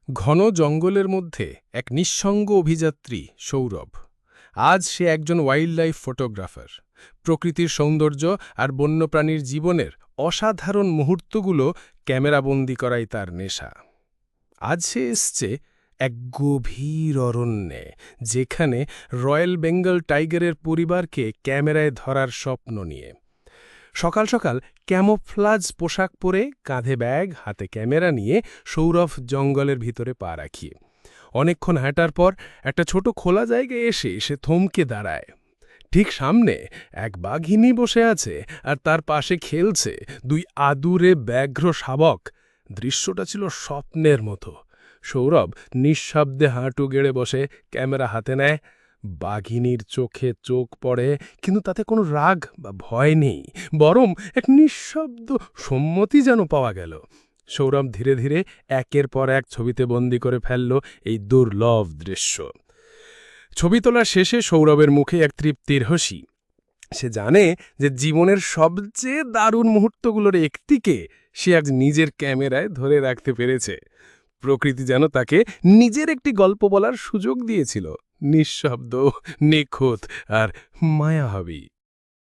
ঘন জঙ্গলের মধ্যে এক নিঃসঙ্গ অভিযাত্রী সৌরভ। আজ সে একজন ওয়াইল্ড লাইফ ফটোগ্রাফার। প্রকৃতির সৌন্দর্য আর বন্যপ্রাণীর জীবনের অসাধারণ মুহূর্তগুলো ক্যামেরাবন্দি করাই তার নেশা। আজ সে এসছে এক গভীর অরণ্যে, যেখানে রয়্যাল বেঙ্গল টাইগারের পরিবারকে ক্যামেরায় ধরার স্বপ্ন নিয়ে। সকাল সকাল ক্যামোফ্লাজ পোশাক পরে, কাঁধে ব্যাগ, হাতে ক্যামেরা নিয়ে সৌরভ জঙ্গলের ভিতরে পা রাখিয়ে অনেকক্ষণ হাঁটার পর একটা ছোট খোলা জায়গায় এসে সে থমকে দাঁড়ায়। ঠিক সামনে এক বাঘিনী বসে আছে, আর তার পাশে খেলছে দুই আদুরে ব্যাঘ্র শাবক। দৃশ্যটা ছিল স্বপ্নের মতো। সৌরভ নিঃশব্দে হাঁটু গেড়ে বসে ক্যামেরা হাতে নেয়। বাঘিনীর চোখে চোখ পড়ে, কিন্তু তাতে কোনো রাগ বা ভয় নেই, বরং এক নিঃশব্দ সম্মতি যেন পাওয়া গেল। সৌরভ ধীরে ধীরে একের পর এক ছবিতে বন্দি করে ফেলল এই দুর্লভ দৃশ্য। ছবি তোলার শেষে সৌরভের মুখে এক তৃপ্তির হাসি। সে জানে যে জীবনের সবচেয়ে দারুণ মুহূর্তগুলোর একটিকে সে আজ নিজের ক্যামেরায় ধরে রাখতে পেরেছে। প্রকৃতি যেন তাকে নিজের একটি গল্প বলার সুযোগ দিয়েছিল, নিঃশব্দ, নিখুঁত আর মায়াবী।